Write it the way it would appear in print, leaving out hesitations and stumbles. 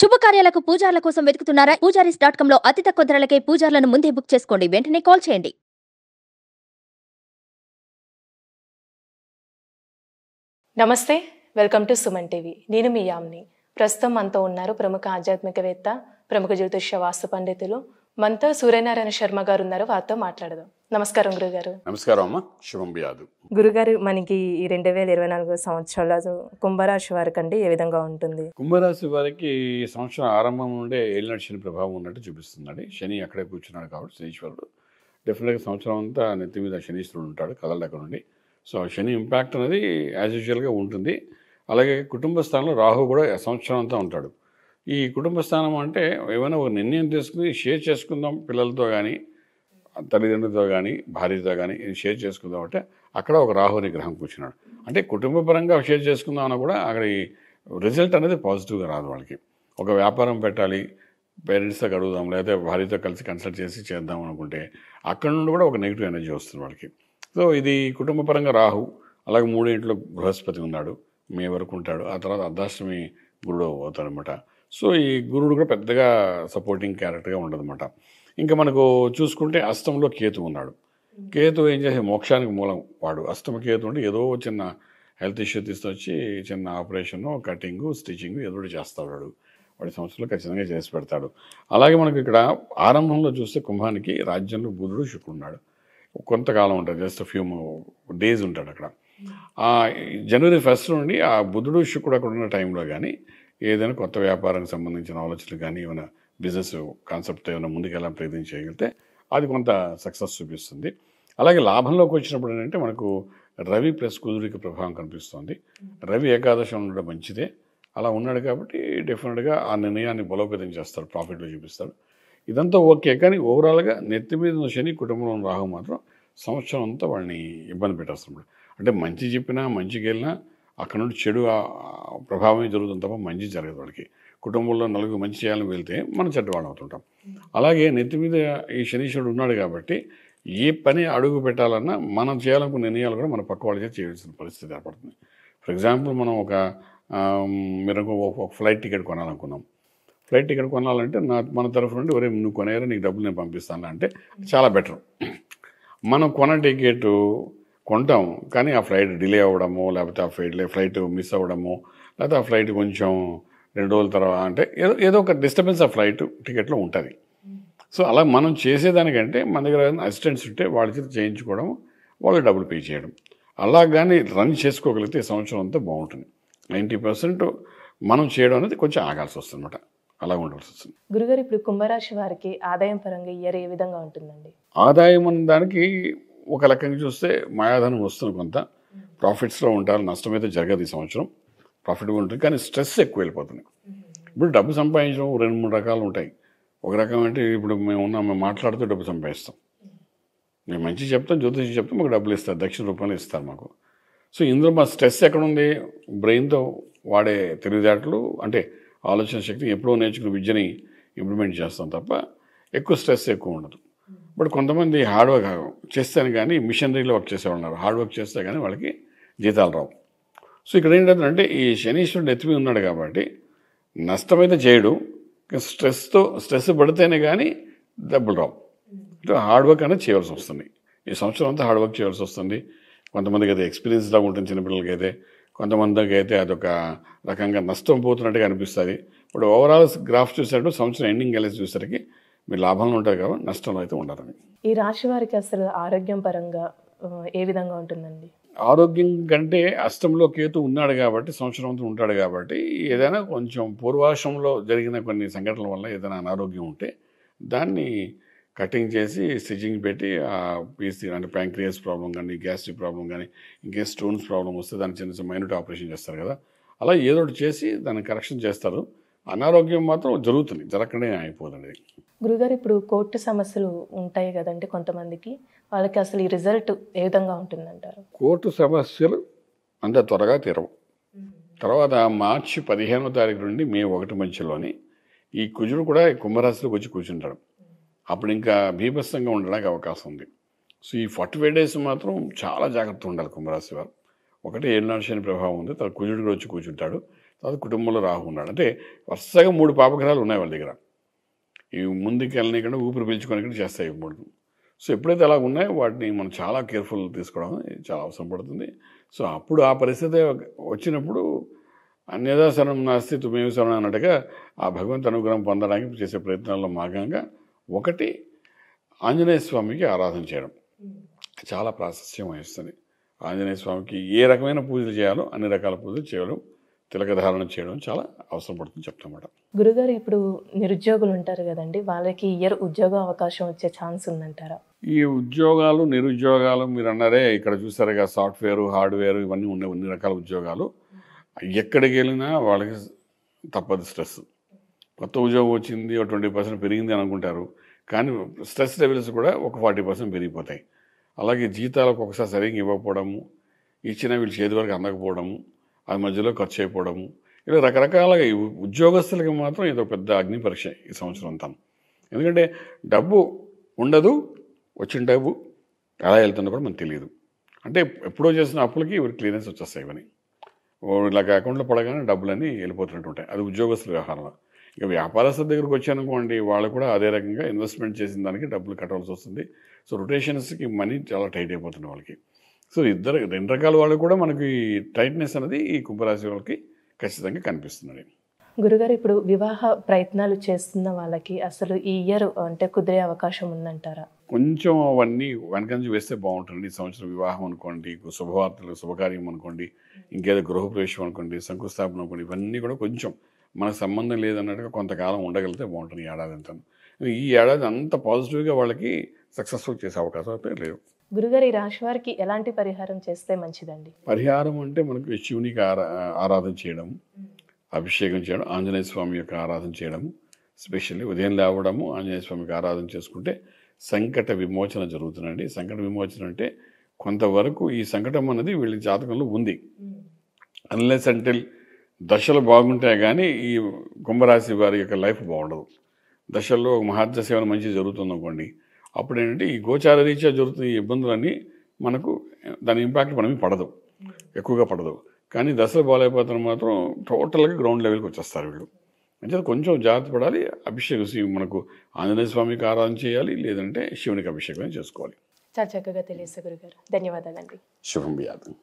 శుభకార్యాలకు పూజార్ల కోసం వెతుకుతున్నారా? పూజారీస్.com లో అతి తక్కువ ధరలకే పూజార్లను ముందే బుక్ చేసుకోండి. వెంటనే కాల్ చేయండి. నమస్తే, వెల్కమ్ టు సుమన్ టీవీ. నేను మీ యామ్ని. ప్రస్తుతం మనతో ఉన్నారు ప్రముఖ ఆధ్యాత్మికవేత్త, ప్రముఖ జ్యోతిష్య వాస్తు పండితులు మనతో సూర్యనారాయణ శర్మ గారు ఉన్నారు. వారితో మాట్లాడదాం. నమస్కారం గురుగారు. నమస్కారం అమ్మ. శుభం వ్యాధు. గురుగారు, మనకి ఈ 2024 సంవత్సరాల కుంభరాశి వారికి అండి ఏ విధంగా ఉంటుంది? కుంభరాశి వారికి ఈ సంవత్సరం ఆరంభం నుండే ఏలినాటి శని ప్రభావం ఉన్నట్టు చూపిస్తున్నాడు. శని అక్కడే కూర్చున్నాడు కాబట్టి శనీశ్వరుడు డెఫినెట్గా సంవత్సరం అంతా నెత్తి మీద శనీశ్వరుడు ఉంటాడు కదలక నుండి. సో శని ఇంపాక్ట్ అనేది యాజ్ యూజువల్గా ఉంటుంది. అలాగే కుటుంబ స్థానంలో రాహు కూడా సంవత్సరం అంతా ఉంటాడు. ఈ కుటుంబ స్థానం అంటే ఏమైనా ఒక నిర్ణయం తీసుకుని షేర్ చేసుకుందాం, పిల్లలతో కానీ తల్లిదండ్రులతో కానీ భార్యతో కానీ ఇది షేర్ చేసుకుందాం అంటే అక్కడ ఒక రాహుని గ్రహం కూర్చున్నాడు. అంటే కుటుంబపరంగా షేర్ చేసుకుందాం అన్నా కూడా అక్కడ ఈ రిజల్ట్ అనేది పాజిటివ్గా రాదు. వాళ్ళకి ఒక వ్యాపారం పెట్టాలి, పేరెంట్స్తో అడుగుదాం, లేకపోతే భార్యతో కలిసి కన్సల్ట్ చేసి చేద్దాం అనుకుంటే అక్కడ నుండి కూడా ఒక నెగిటివ్ ఎనర్జీ వస్తుంది వాళ్ళకి. సో ఇది కుటుంబపరంగా రాహు. అలాగే 3 ఇంట్లో బృహస్పతి ఉన్నాడు, మే వరకు ఉంటాడు. ఆ తర్వాత అర్ధాష్టమి గురుడు అవుతాడనమాట. సో ఈ గురుడు కూడా పెద్దగా సపోర్టింగ్ క్యారెక్టర్గా ఉండదన్నమాట. ఇంకా మనకు చూసుకుంటే అష్టంలో కేతు ఉన్నాడు. కేతు ఏం చేసే మోక్షానికి మూలం వాడు. అష్టమ కేతు అంటే ఏదో చిన్న హెల్త్ ఇష్యూ తీసుకొచ్చి చిన్న ఆపరేషన్, కటింగ్, స్టిచ్చింగ్ ఏదో ఒకటి చేస్తాడు వాడు. వాడి సంవత్సరంలో ఖచ్చితంగా చేసి పెడతాడు. అలాగే మనకు ఇక్కడ ఆరంభంలో చూస్తే కుంభానికి రాజ్యంలో బుధుడు శుక్రుడు ఉన్నాడు. కొంతకాలం ఉంటుంది, జస్ట్ ఫ్యూ డేస్ ఉంటాడు అక్కడ. జనవరి 1 నుండి ఆ బుధుడు శుక్రుడు అక్కడ ఉన్న టైంలో కానీ ఏదైనా కొత్త వ్యాపారానికి సంబంధించిన ఆలోచనలు కానీ ఏమైనా బిజినెస్ కాన్సెప్ట్ ఏమైనా ముందుకెళ్ళాలని ప్రయత్నం చేయగలిగితే అది కొంత సక్సెస్ చూపిస్తుంది. అలాగే లాభంలోకి వచ్చినప్పుడు ఏంటంటే మనకు రవి ప్లస్ కుజుడికి ప్రభావం కనిపిస్తుంది. రవి ఏకాదశం ఉండడం మంచిదే. అలా ఉన్నాడు కాబట్టి డెఫినెట్గా ఆ నిర్ణయాన్ని బలోపేతం చేస్తాడు, ప్రాఫిట్లో చూపిస్తాడు. ఇదంతా ఓకే. కానీ ఓవరాల్గా నెత్తి మీద ఉన్న శని, కుటుంబంలో ఉన్న రాహు మాత్రం సంవత్సరం అంతా వాళ్ళని ఇబ్బంది పెట్టేస్తున్నాడు. అంటే మంచి చెప్పినా మంచికి వెళ్ళినా అక్కడ నుండి చెడు ప్రభావమే జరుగుతుంది తప్ప మంచి జరగదు వాళ్ళకి. కుటుంబంలో నలుగురు మంచి చేయాలని వెళ్తే మనం చెడ్డవాళ్ళం అవుతుంటాం. అలాగే నెత్తి మీద ఈ శనీశ్వరుడు ఉన్నాడు కాబట్టి ఏ పని అడుగు పెట్టాలన్నా మనం చేయాలనుకున్న నిర్ణయాలు కూడా మన పక్క వాళ్ళ చేయాల్సిన పరిస్థితి ఏర్పడుతుంది. ఫర్ ఎగ్జాంపుల్ మనం మీరు ఒక ఫ్లైట్ టికెట్ కొనాలనుకున్నాం. ఫ్లైట్ టికెట్ కొనాలంటే మన తరఫు నుండి ఒరే నువ్వు కొనేయాలి, నీకు డబ్బులు నేను పంపిస్తాను అంటే చాలా బెటర్. మనం కొన్న టికెట్ కొంటాం, కానీ ఆ ఫ్లైట్ డిలే అవ్వడము, లేకపోతే ఆ ఫ్లైట్ మిస్ అవ్వడము, లేకపోతే ఆ ఫ్లైట్ కొంచెం 2 రోజుల తర్వాత అంటే ఏదో ఒక డిస్టర్బెన్స్ ఆ ఫ్లైట్ టికెట్లో ఉంటుంది. సో అలా మనం చేసేదానికంటే మన దగ్గర అసిస్టెంట్స్ ఉంటే వాళ్ళ చేత చేయించుకోవడం, వాళ్ళకి డబ్బులు పే చేయడం, అలా కానీ రన్ చేసుకోగలిగితే సంవత్సరం అంతా బాగుంటుంది. 90% మనం చేయడం అనేది కొంచెం ఆగాల్సి వస్తుంది అనమాట. అలా ఉండవలసి వస్తుంది. గురుగారు, ఇప్పుడు కుంభరాశి వారికి ఆదాయం పరంగా ఇయర్ ఏ విధంగా ఉంటుందండి? ఆదాయం అన్న దానికి ఒక రకంగా చూస్తే మాయాధనం వస్తుంది, కొంత ప్రాఫిట్స్లో ఉంటారు. నష్టమైతే జరగదు ఈ సంవత్సరం, ప్రాఫిట్గా ఉంటుంది. కానీ స్ట్రెస్ ఎక్కువ వెళ్ళిపోతుంది. ఇప్పుడు డబ్బు సంపాదించడం 2-3 రకాలు ఉంటాయి. ఒక రకం అంటే ఇప్పుడు మేము మాట్లాడుతూ డబ్బు సంపాదిస్తాం. మేము మంచి చెప్తాం, జ్యోతిషి చెప్తాం, మాకు డబ్బులు ఇస్తారు, దక్షిణ రూపంలో ఇస్తారు మాకు. సో ఇందులో మా స్ట్రెస్ ఎక్కడుంది? బ్రెయిన్తో వాడే తెలివితేటలు అంటే ఆలోచన శక్తి ఎప్పుడో నేర్చుకున్న విద్యని ఇంప్లిమెంట్ చేస్తాం తప్ప ఎక్కువ స్ట్రెస్ ఎక్కువ ఉండదు. బట్ కొంతమంది హార్డ్ వర్క్ చేస్తాను కానీ మిషనరీలో వర్క్ చేసేవాళ్ళు ఉన్నారు. హార్డ్ వర్క్ చేస్తే కానీ వాళ్ళకి జీతాలు రావు. సో ఇక్కడ ఏంటంటే ఈ శనీశ్వరుడు ఎత్తిమీ ఉన్నాడు కాబట్టి నష్టమైతే చేయడు, స్ట్రెస్ పడితేనే కానీ డబ్బులు రావు. అంటే హార్డ్ వర్క్ అనేది చేయవలసి వస్తుంది. ఈ సంవత్సరం అంతా హార్డ్ వర్క్ చేయవలసి వస్తుంది. కొంతమందికి అయితే ఎక్స్పీరియన్స్ లాగా ఉంటుంది, చిన్నపిల్లలకి అయితే. కొంతమందికి అయితే అదొక రకంగా నష్టం పోతున్నట్టుగా అనిపిస్తుంది. ఇప్పుడు ఓవరాల్ గ్రాఫ్ చూసేటప్పుడు సంవత్సరం ఎండింగ్ వెళ్ళేసి చూసేసరికి మీరు లాభంలో ఉంటారు కాబట్టి నష్టంలో అయితే ఉండాలని. ఈ రాశి వారికి అసలు ఆరోగ్యం పరంగా ఏ విధంగా ఉంటుందండి? ఆరోగ్యం కంటే అష్టంలో కేతు ఉన్నాడు కాబట్టి సంవత్సరం అంతా ఉంటాడు కాబట్టి ఏదైనా కొంచెం పూర్వాశ్రమంలో జరిగిన కొన్ని సంఘటనల వల్ల ఏదైనా అనారోగ్యం ఉంటే దాన్ని కటింగ్ చేసి స్టిచ్చింగ్ పెట్టి ఆ పీస్ అంటే ప్యాంక్రియాస్ ప్రాబ్లం కానీ, గ్యాస్ట్రిక్ ప్రాబ్లం కానీ, ఇంకే స్టోన్స్ ప్రాబ్లం వస్తే దాన్ని చిన్న మైనూట్ ఆపరేషన్ చేస్తారు కదా, అలా ఏదో ఒకటి చేసి దాన్ని కరెక్షన్ చేస్తారు. అనారోగ్యం మాత్రం జరుగుతుంది, జరగకనే అయిపోతుంది. గురుగారు, ఇప్పుడు కోర్టు సమస్యలు ఉంటాయి కదంటే కొంతమందికి, వాళ్ళకి అసలు ఈ రిజల్ట్ ఏ విధంగా ఉంటుందంటారు? కోర్టు సమస్యలు అంత త్వరగా తీరవు. తర్వాత మార్చి 15వ తారీఖు నుండి మే 1 మధ్యలోని ఈ కుజుడు కూడా కుంభరాశిలోకి వచ్చి కూర్చుంటాడు. అప్పుడు ఇంకా బీభత్సంగా ఉండడానికి అవకాశం ఉంది. సో ఈ 45 days మాత్రం చాలా జాగ్రత్తగా ఉండాలి కుంభరాశి వారు. ఒకటి ఏలినాటి శని ప్రభావం ఉంది, తర్వాత కుజుడు కూడా వచ్చి కూర్చుంటాడు. తర్వాత కుటుంబంలో రాహు ఉన్నాడు. అంటే వరుసగా 3 పాపగ్రహాలు ఉన్నాయి వాళ్ళ దగ్గర. ఇవి ముందుకు వెళ్ళనీకుండా ఊపిరి పీల్చుకోనికుండా చేస్తాయి ఇవి 3. సో ఎప్పుడైతే అలా ఉన్నాయో వాటిని మనం చాలా కేర్ఫుల్ తీసుకోవడం చాలా అవసరం పడుతుంది. సో అప్పుడు ఆ పరిస్థితి వచ్చినప్పుడు అన్యదా శరణం నాస్తి తుమేవ శరణం అన్నట్టుగా ఆ భగవంతు అనుగ్రహం పొందడానికి చేసే ప్రయత్నాల్లో భాగంగా ఒకటి ఆంజనేయ స్వామికి ఆరాధన చేయడం చాలా ప్రాశస్త్యం వహిస్తుంది. ఆంజనేయ స్వామికి ఏ రకమైన పూజలు చేయాలో అన్ని రకాల పూజలు చేయడం, తిలకధారణ చేయడం చాలా అవసరం పడుతుంది చెప్తామాట. గురుగారు, ఇప్పుడు నిరుద్యోగులు ఉంటారు కదండి, వాళ్ళకి ఇయర్ ఉద్యోగ అవకాశం వచ్చే ఛాన్స్ ఉందంటారా? ఈ ఉద్యోగాలు నిరుద్యోగాలు మీరు అన్నారే, ఇక్కడ చూసారుగా సాఫ్ట్వేర్ హార్డ్వేర్ ఇవన్నీ ఉన్నాయి, అన్ని రకాల ఉద్యోగాలు. ఎక్కడికి వెళ్ళినా వాళ్ళకి తప్పదు స్ట్రెస్. కొత్త ఉద్యోగం వచ్చింది, ఒక 20% పెరిగింది అని అనుకుంటారు, కానీ స్ట్రెస్ లెవెల్స్ కూడా ఒక 40% పెరిగిపోతాయి. అలాగే జీతాలకు ఒకసారి సరిగ్గా ఇవ్వకపోవడము, ఇచ్చిన వీళ్ళు చేతి వరకు అందకపోవడము, అది మధ్యలో ఖర్చు అయిపోవడము, ఇలా రకరకాలుగా ఈ ఉద్యోగస్తులకి మాత్రం ఇదో పెద్ద అగ్ని పరీక్ష ఈ సంవత్సరం అంతా. ఎందుకంటే డబ్బు ఉండదు, వచ్చిన డబ్బు ఎలా వెళ్తుందో కూడా మనకు తెలియదు. అంటే ఎప్పుడో చేసిన అప్పులకి ఇవి క్లియరెన్స్ వచ్చేస్తాయి. ఇవన్నీ ఇలాగ అకౌంట్లో పడగానే డబ్బులన్నీ వెళ్ళిపోతున్నట్టు ఉంటాయి. అది ఉద్యోగస్తుల వ్యవహారం. ఇక వ్యాపారస్తుల దగ్గరికి వచ్చానుకోండి, వాళ్ళు కూడా అదే రకంగా ఇన్వెస్ట్మెంట్ చేసిన దానికి డబ్బులు కట్టవలసి వస్తుంది. సో రొటేషన్స్కి మనీ చాలా టైట్ అయిపోతుంది వాళ్ళకి. సో 2 రకాల వాళ్ళు కూడా మనకి టైట్నెస్ అనేది ఈ కుంభరాశి వాళ్ళకి ఖచ్చితంగా కనిపిస్తుంది. గురుగారు, ఇప్పుడు వివాహ ప్రయత్నాలు చేస్తున్న వాళ్ళకి అసలు ఈ ఇయర్ అంటే కుదిరే అవకాశం ఉందంటారా? కొంచెం అవన్నీ వెనకంజి వేస్తే బాగుంటుంది. ఈ సంవత్సరం వివాహం అనుకోండి, శుభవార్తలు శుభకార్యం అనుకోండి, ఇంకేదో గృహప్రవేశం అనుకోండి, శంకుస్థాపన అనుకోండి, ఇవన్నీ కూడా కొంచెం మనకు సంబంధం లేదన్నట్టుగా కొంతకాలం ఉండగలిగితే బాగుంటుంది ఈ ఏడాది అంతా. ఈ ఏడాది అంత పాజిటివ్గా వాళ్ళకి సక్సెస్ఫుల్ చేసే అవకాశం అయితే లేవు. గురుగారు, ఈ రాశి వారికి ఎలాంటి పరిహారం చేస్తే మంచిదండి? పరిహారం అంటే మనకు శివునికి ఆరాధన చేయడం, అభిషేకం చేయడం, ఆంజనేయ స్వామి యొక్క ఆరాధన చేయడము, స్పెషల్లీ ఉదయం లేవడము, ఆంజనేయ స్వామికి ఆరాధన చేసుకుంటే సంకట విమోచన జరుగుతుందండి. సంకట విమోచన అంటే కొంతవరకు ఈ సంకటం అనేది వీళ్ళ జాతకంలో ఉంది. అన్లెస్ అంటే దశలు బాగుంటాయి కానీ ఈ కుంభరాశి వారి యొక్క లైఫ్ బాగుండదు. దశల్లో మహాదశ ఏమైనా మంచి జరుగుతుంది అనుకోండి, అప్పుడు ఏంటంటే ఈ గోచార రీత్యా జరుగుతున్న ఈ ఇబ్బందులన్నీ మనకు దాని ఇంపాక్ట్ మనమే పడదు, ఎక్కువగా పడదు. కానీ దశలు బాగాలేకపోతున్న మాత్రం టోటల్గా గ్రౌండ్ లెవెల్కి వచ్చేస్తారు వీళ్ళు. అంటే కొంచెం జాగ్రత్త పడాలి. అభిషేకం మనకు ఆంజనేయ స్వామికి ఆరాధన చేయాలి, లేదంటే శివునికి అభిషేకం చేసుకోవాలి. చాలా చక్కగా తెలియదు గురుగారు, ధన్యవాదాలండి. శుభం వ్యాధం.